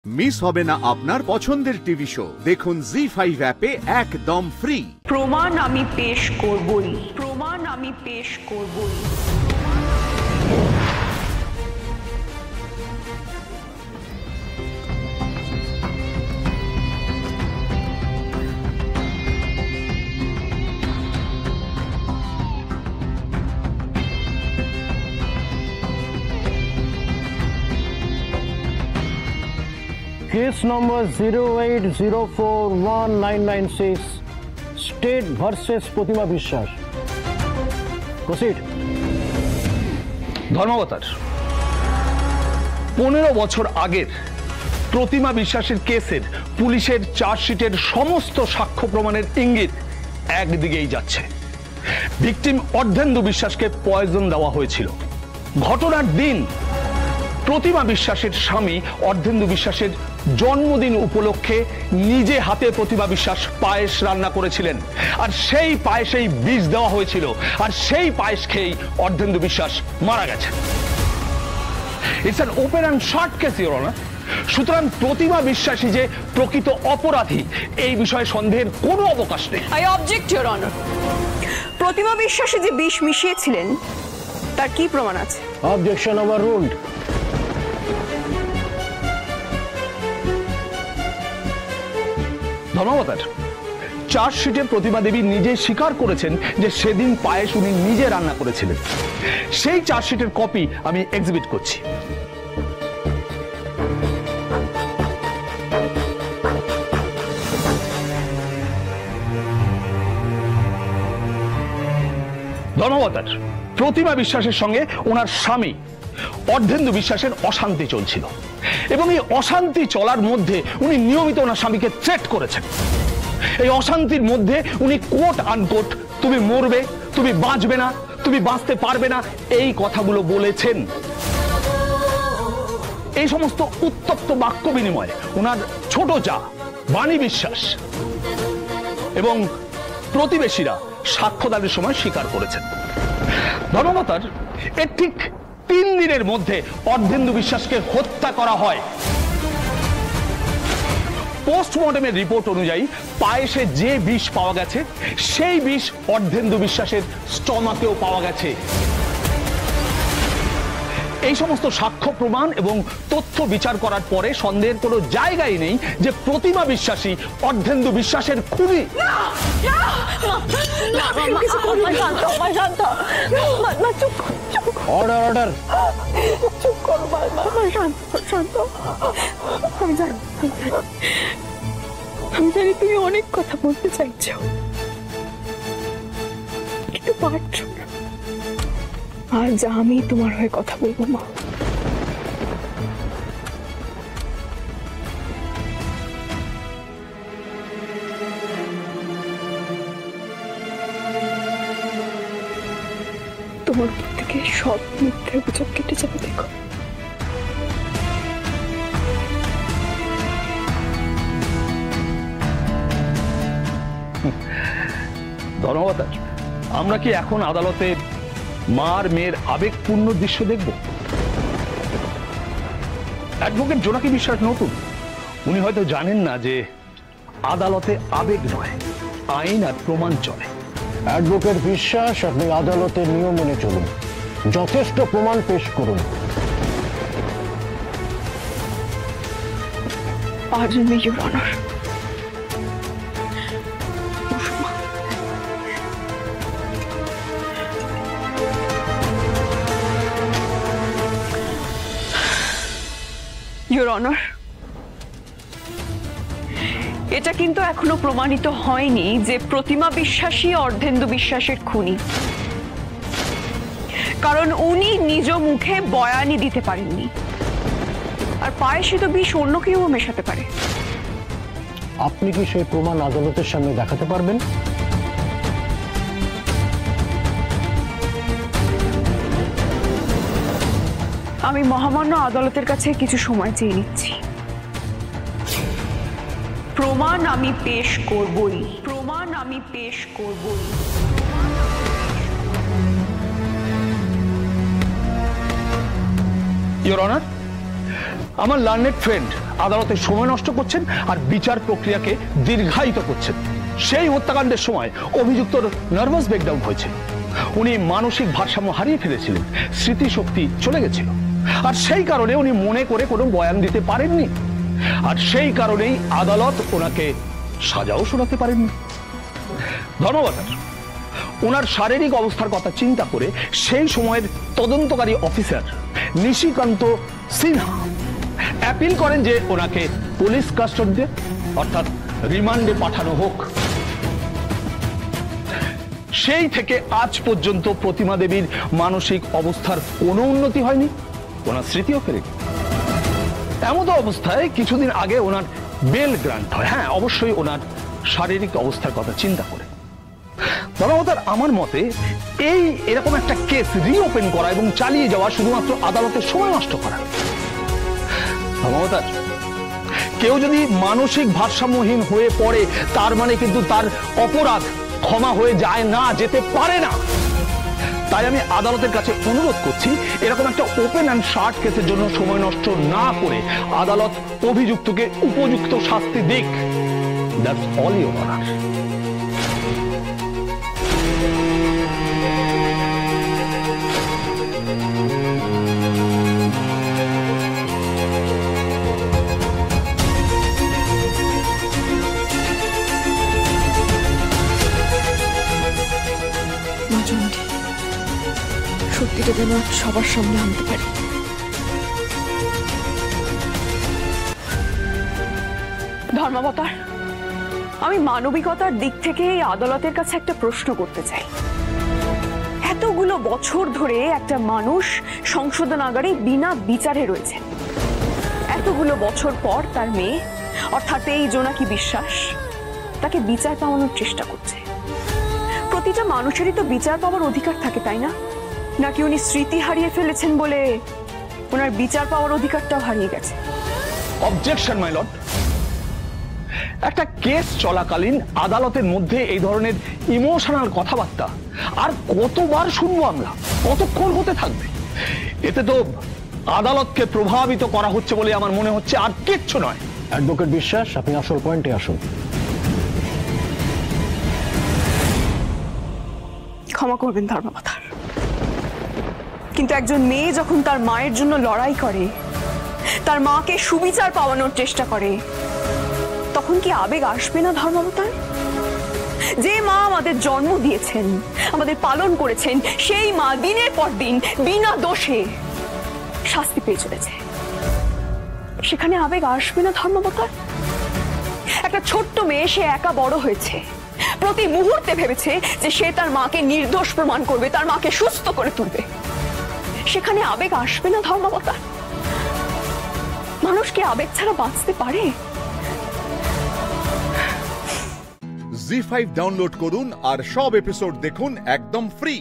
Miss হবে না আপনার পছন্দের টিভি শো। দেখুন জি5 অ্যাপে একদম ফ্রি। প্রমাণ আমি পেশ করবই, প্রমাণ আমি পেশ করবই। केस नंबर 08041996 स्टेट वर्सेस प्रतिमा বিশ্বাস। প্রসিড। ধর্মাবতার 15 বছর আগের প্রতিমা বিশ্বাসের কেসের পুলিশের চার্জশিটের সমস্ত সাক্ষ্য প্রমাণের ইঙ্গিত একদিকেই যাচ্ছে। ভিকটিম অর্ধেন্দু বিশ্বাসকে পয়জন দেওয়া হয়েছিল। ঘটনার দিন প্রতিমা বিশ্বাসের স্বামী অর্ধেন্দু বিশ্বাসের জন্মদিন উপলক্ষে নিজে হাতে প্রতিমা বিশ্বাস পায়েস রান্না করেছিলেন, আর সেই পায়েসেই বিষ দেওয়া হয়েছিল, আর সেই পায়েস খেয়েই অর্ধেন্দু বিশ্বাস মারা গেছে। It's an open and short case, your honour. সুতরাং প্রতিমা বিশ্বাসী যে প্রকৃত অপরাধী এই বিষয়ে সন্দেহের কোনো অবকাশ নেই। I object, your honour. প্রতিমা বিশ্বাসী যে বিষ মিশিয়েছিলেন তার কি প্রমাণ আছে? Objection overruled. ধর্মাবতার চার্জশিটে প্রতিমা দেবী নিজে স্বীকার করেছেন যে সেদিন পায়েস উনি নিজে রান্না করেছিলেন। সেই চার্জশিটের কপি আমি এক্সিবিট করছি। ধর্মাবতার প্রতিমা বিশ্বাসের সঙ্গে ওনার স্বামী অর্ধেন্দু বিশ্বাসের অশান্তি চলছিল, এবং এই অশান্তি চলার মধ্যে উনি নিয়মিত ওনার স্বামীকে থ্রেট করেছেন। এই অশান্তির মধ্যে উনি কোট আনকোট তুমি মরবে, তুমি বাঁচবে না, তুমি বাঁচতে পারবে না, এই কথাগুলো বলেছেন। এই সমস্ত উত্তপ্ত বাক্য বিনিময়ে ওনার ছোট যা বাণী বিশ্বাস এবং প্রতিবেশীরা সাক্ষ্যদানের সময় স্বীকার করেছেন। ধর্মাবতার এর ঠিক 3 দিনের মধ্যে অর্ধেন্দু বিশ্বাসকে হত্যা করা হয়। পোস্টমর্টমের রিপোর্ট অনুযায়ী পায়েসে যে বিষ পাওয়া গেছে সেই বিষ অর্ধেন্দু বিশ্বাসের স্টমাকেও পাওয়া গেছে। এই সমস্ত সাক্ষ্য প্রমাণ এবং তথ্য বিচার করার পরে সন্দেহের কোনো জায়গাই নেই যে প্রতিমা বিশ্বাসী অর্ধেন্দু বিশ্বাসের খুনি। Order order. চুপ করো বাবা, শান্ত। আমি জানি তুমি অনেক কথা বলতে চাইছো, কিন্তু পারছো না। আজ আমি তোমার হয়ে কথা বলবো মা। তোমার উপর থেকে সব মিথ্যে অভিযোগ কেটে যাবে, দেখো। ধর্মাবতার আমরা কি এখন আদালতে মার মেয়ের আবেগপূর্ণ দৃশ্য দেখব? অ্যাডভোকেট জোনাকি বিশ্বাস নতুন, উনি হয়তো জানেন না যে আদালতে আবেগ নয়, আইন আর প্রমাণ চলে। অ্যাডভোকেট বিশ্বাস, আপনি আদালতের নিয়ম মেনে চলুন, যথেষ্ট প্রমাণ পেশ করুন। Pardon me, Your Honor. Your Honor, এটা কিন্তু এখনো প্রমাণিত হয়নি যে প্রতিমা বিশ্বাসী অর্ধেন্দু বিশ্বাসের খুনি, কারণ উনি নিজ মুখে বয়ানি দিতে পারেননি, আর পায়েসে তো বিষ অন্য কেউ মেশাতে পারে। আপনি কি সেই প্রমাণ আদালতের সামনে দেখাতে পারবেন? আমি মহামান্য আদালতের কাছে কিছু সময় চেয়ে নিচ্ছি। প্রমাণ আমি পেশ করবই, প্রমাণ আমি পেশ করবই। ইওর অনার, আমার লার্নেড ফ্রেন্ড আদালতে সময় নষ্ট করছেন আর বিচার প্রক্রিয়াকে দীর্ঘায়িত করছেন। সেই হত্যাকাণ্ডের সময় অভিযুক্তর নার্ভাস ব্রেকডাউন হয়েছিল, উনি মানসিক ভারসাম্য হারিয়ে ফেলেছিলেন, স্মৃতিশক্তি চলে গেছিল, আর সেই কারণে উনি মনে করে কোনো বয়ান দিতে পারেননি, আর সেই কারণেই আদালত ওনাকে সাজাও শোনাতে পারেননি। ধন্যবাদ। ওনার শারীরিক অবস্থার কথা চিন্তা করে সেই সময়ের তদন্তকারী অফিসার নিশিকান্ত সিনহা অ্যাপিল করেন যে ওনাকে পুলিশ কাস্টডিতে অর্থাৎ রিমান্ডে পাঠানো হোক। সেই থেকে আজ পর্যন্ত প্রতিমা দেবীর মানসিক অবস্থার কোনো উন্নতি হয়নি, ওনার স্মৃতিও ফেরেনি। এমন অবস্থায় কিছুদিন আগে ওনার বেল গ্রান্ট হয়, হ্যাঁ অবশ্যই ওনার শারীরিক অবস্থার কথা চিন্তা করে। ধর্মবতার আমার মতে এরকম একটা কেস রিওপেন করা এবং চালিয়ে যাওয়া শুধুমাত্র আদালতের সময় নষ্ট করা। ধর্মবতার কেউ যদি মানসিক ভারসাম্যহীন হয়ে পড়ে তার মানে কিন্তু তার অপরাধ ক্ষমা হয়ে যায় না, যেতে পারে না। তাই আমি আদালতের কাছে অনুরোধ করছি এরকম একটা ওপেন অ্যান্ড শার্ট কেসের জন্য সময় নষ্ট না করে আদালত অভিযুক্তকে উপযুক্ত শাস্তি দিক। That's all your honour. সত্যিটা যেন সবার সামনে আনতে পারি। ধর্মাবতার, আমি মানবিকতার দিক থেকে এই আদালতের কাছে একটা প্রশ্ন করতে চাই। এতগুলো বছর ধরে একটা মানুষ সংশোধনাগারে বিনা বিচারে রয়েছে, এতগুলো বছর পর তার মেয়ে অর্থাৎ এই জোনাকি বিশ্বাস তাকে বিচার পাওয়ানোর চেষ্টা করছে। প্রতিটা মানুষেরই তো বিচার পাওয়ার অধিকার থাকে, তাই না? নাকি উনি স্মৃতি হারিয়ে ফেলেছেন বলে ওনার বিচার পাওয়ার অধিকারটাও হারিয়ে গেছে? Objection my lord. একটা কেস চলাকালীন আদালতের মধ্যে এই ধরনের ইমোশনাল কথাবার্তা আর কতবার শুনবো আমরা, কতক্ষণ হতে থাকবে? এতে তো আদালতকে প্রভাবিত করা হচ্ছে বলে আমার মনে হচ্ছে, আর কিচ্ছু নয়। অ্যাডভোকেট বিশ্বাস, আপনি আসল পয়েন্টে আসুন। ক্ষমা করবেন ধর্মবতার, কিন্তু একজন মেয়ে যখন তার মায়ের জন্য লড়াই করে, তার মাকে সুবিচার পাওয়ানোর চেষ্টা করে, তখন কি আবেগ আসবে না ধর্মবতার? যে মা আমাদের জন্ম দিয়েছেন, আমাদের পালন করেছেন, সেই মা দিনের পর দিন বিনা দোষে শাস্তি পেয়ে চলেছে, সেখানে আবেগ আসবে না ধর্মবতার? একটা ছোট্ট মেয়ে, সে একা বড় হয়েছে, প্রতি মুহূর্তে ভেবেছে যে সে তার মাকে নির্দোষ প্রমাণ করবে, তার মাকে সুস্থ করে তুলবে, সেখানে আবেগ আসবে না ধর্মাবতার? মানুষ কি আবেগ ছাড়া বাঁচতে পারে? জি5 ডাউনলোড করুন আর সব এপিসোড দেখুন একদম ফ্রি।